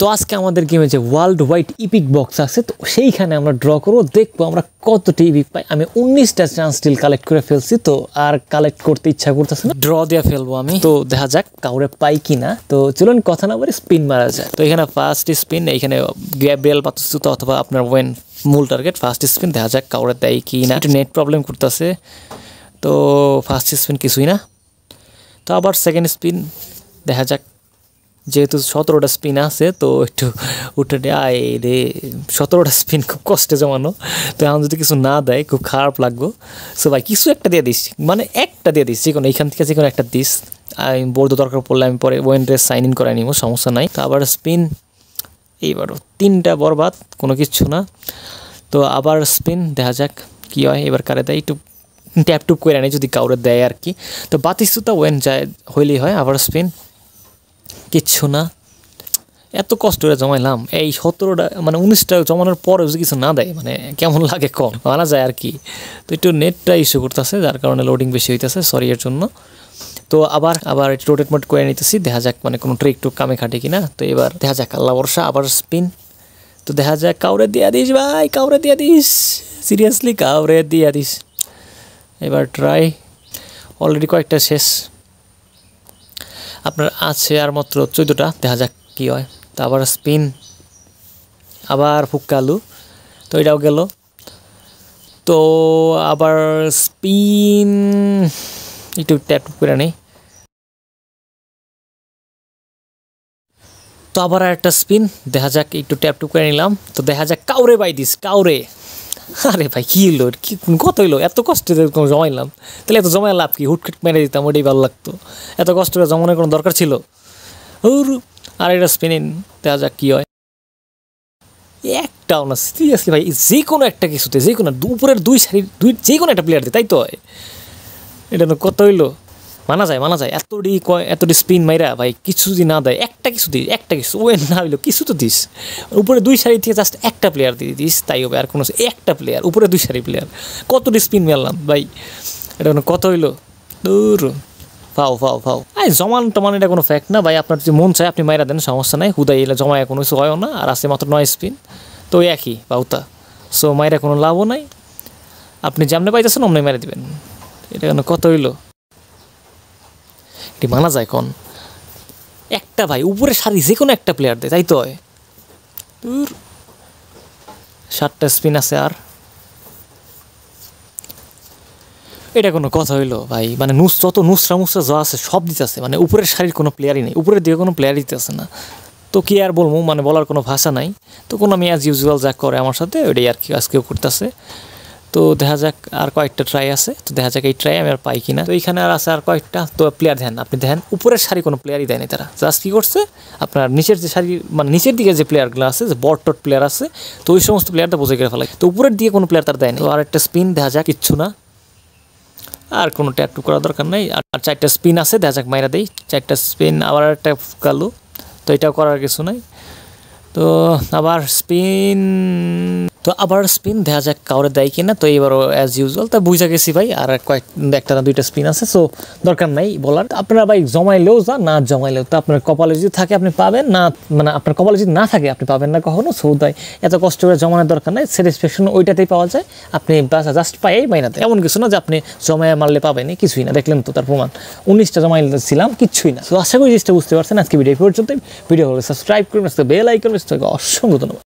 তো আজকে আমাদের গেমে যে ওয়ার্ল্ড ওয়াইড ইপিক বক্স আছে, তো সেইখানে আমরা ড্র করবো, দেখবো আমরা কতটি ইপিক পাই। আমি 19টা চান্স স্টিল কালেক্ট করে ফেলছি, তো আর কালেক্ট করতে ইচ্ছা করতেছে না, ড্র দিয়ে ফেলবো আমি। তো দেখা যাক কাউরে পাই কিনা। তো চলুন কথা না বলে স্পিন মারা যায়। তো এখানে ফার্স্ট স্পিন, এইখানে গ্যাব্রিয়েল বাতুস্তুতা অথবা আপনার ওয়েন মূল টার্গেট। ফার্স্ট স্পিন দেখা যাক কাউরে দেয় কি না। একটু নেট প্রবলেম করতেছে, তো ফার্স্ট স্পিন কিছুই না। তো আবার সেকেন্ড স্পিন দেখা যাক, যেহেতু 17টা স্পিন আছে তো একটু উঠে আয় রে, 17টা স্পিন খুব কষ্টে জমানো। তো এখন যদি কিছু না দেয় খুব খারাপ লাগবো। সো ভাই কিছু একটা দিয়ে দিস, মানে একটা দিয়ে দিস, যে কোনো এইখান থেকে যে কোনো একটা দিস। আমি বোর্ড দরকার পড়লে আমি পরে ওয়েন ড্রেস সাইন ইন করে নিব, সমস্যা নাই। তো আবার স্পিন, এইবারও 3টা বরবাদ, কোনো কিচ্ছু না। তো আবার স্পিন দেখা যাক কী হয়, এবার কারে দেয়, একটু ট্যাপ টুপ করে নেই যদি কাউরে দেয় আর কি। তো বাতিস্তুতা ওয়েন যায় হইলেই হয়। আবার স্পিন, কিচ্ছু না। এত কষ্ট করে জমাইলাম, এই 17টা মানে 19টা জমানোর পরে যদি কিছু না দেয় মানে কেমন লাগে, কম মানা যায় আর কি। তো একটু নেটটা ইস্যু করতেছে, যার কারণে লোডিং বেশি হইতেছে, সরি এর জন্য। তো আবার একটু রোটেট মোড করে নিতেছি, দেখা যাক মানে কোনো ট্রিক টুক কামে খাটে কিনা। তো এবার দেখা যাক, আল্লাহ বর্ষা। আবার স্পিন, তো দেখা যাক কাউরে দিয়া দিস ভাই, কাউরে দিয়া দিস, সিরিয়াসলি কাউরে দিয়া দিস। এবার ট্রাই, অলরেডি কয়েকটা শেষ, আপনার আছে আর মাত্র 14টা, দেখা যাক কী হয়। তো আবার স্পিন, আবার ফুক্কালু, তো এটাও গেল। তো আবার স্পিন, একটু ট্যাপ করে নেই। তো আবার একটা স্পিন, দেখা যাক একটু ট্যাপ টুপ করে নিলাম। তো দেখা যাক কাউরে বাই দিস, কাউরে। আরে ভাই কী হলো, কি কত হইলো, এত কষ্ট জমাইলাম, তাহলে এত জমায় লাভ কি, হুটখাট মেরে দিতাম, ওটাই ভালো লাগতো। এত কষ্ট করে জমানোর কোনো দরকার ছিল? আর এটা স্পিনিং, দেখা যাক কী হয়। একটাও না, সিরিয়াসলি ভাই, যে কোনো একটা কিছুতে, যে কোনো উপরের 2 সারি যে কোনো একটা প্লেয়ার দিয়ে, তাই তো হয়। এটা তো কত হইলো, মানা যায়। এতটি স্পিন মাইরা ভাই কিছু যদি না দেয়, একটা কিছু দিস, একটা কিছু ওয়েন না হইলো কিছু তো দিস। উপরে 2 সারি থেকে জাস্ট একটা প্লেয়ার দিয়ে দিস, তাই হবে। আর কোনো একটা প্লেয়ার, উপরে 2 সারি প্লেয়ার, কতটি স্পিন মারলাম ভাই, এটা কত হইলো, দূর ফাও। জমান টমান এটা কোনো ফ্যাক্ট না ভাই, আপনার যদি মন চায় আপনি মাইরা দেন, সমস্যা নাই। হুদাই এলে জমায় কোনো কিছু হয়ও না। আর আছে মাত্র 9 স্পিন, তো একই বাউতা। সো মাইরা কোনো লাভও নাই, আপনি যেমনে পাইতেছেন অমনি মেরে দেবেন। এটা কেন কত হইলো, এটি মানা যায় কোন একটা ভাই, উপরে সারি যে কোনো একটা প্লেয়ার দেয়, তাই তো হয়। 7টা স্পিন আছে আর, এটা কোনো কথা হইলো ভাই, মানে যত নুসরা মুসরা যা আছে সব দিতেছে, মানে উপরের সারির কোনো প্লেয়ারই নেই, উপরের দিকে কোনো প্লেয়ারই দিতেছে না। তো কি আর বলবো, মানে বলার কোনো ভাষা নাই। তো কোনো আমি অ্যাজ ইউজুয়াল যা করে আমার সাথে ওইটাই আর কি আজকেও করতেছে। তো দেখা যাক আর কয়েকটা ট্রাই আছে, তো দেখা যাক এই ট্রাই আমি আর পাই কিনা। তো এইখানে আর আছে আর কয়েকটা। তো প্লেয়ার দেখেন, আপনি দেখেন উপরের সারি কোনো প্লেয়ারই দেয়নি, তারা জাস্ট কী করছে, আপনার নিচের যে সারি মানে নিচের দিকে যে প্লেয়ারগুলো আছে, যে বট প্লেয়ার আছে, তো ওই সমস্ত প্লেয়ারটা বোঝাই করে ফেলে। তো উপরের দিকে কোনো প্লেয়ার তার দেয়নি। তো আর একটা স্পিন, দেখা যাক কিচ্ছু না, আর কোনো ট্যাপ টু করার দরকার নেই। আর 4টা স্পিন আছে, দেখা যাক মাইরা দেই 4টা স্পিন। আবার একটা কালু, তো এটাও করার কিছু নাই। তো আবার স্পিন, দেখা যাক কাউরে দেয় কিনা। তো এবারও অ্যাজ ইউজুয়াল তা বুঝা গেছি ভাই, আর একটা না 2টা স্পিন আছে, সো দরকার নাই বলার। আপনারা ভাই জমাইলেও যা, না জমাইলেও তো আপনার কপালে যদি থাকে আপনি পাবেন, না মানে আপনার কপালে যদি না থাকে আপনি পাবেন না কখনো। সো তাই এত কষ্ট করে জমানোর দরকার নাই, স্যাটিসফ্যাকশন ওইটাতেই পাওয়া যায়। আপনি জাস্ট পাইয়েই মাইনাতে, এমন কিছু না যে আপনি জমায় মারলে পাবেনই, কিছুই না। দেখলেন তো তার প্রমাণ, 19টা জমাইছিলাম, কিচ্ছুই না। তো আশা করি জিনিসটা বুঝতে পারছেন। আজকে ভিডিও পর্যন্ত, ভিডিও হলে সাবস্ক্রাইব করবেন, বেল আইকন, অসংখ্য ধন্যবাদ।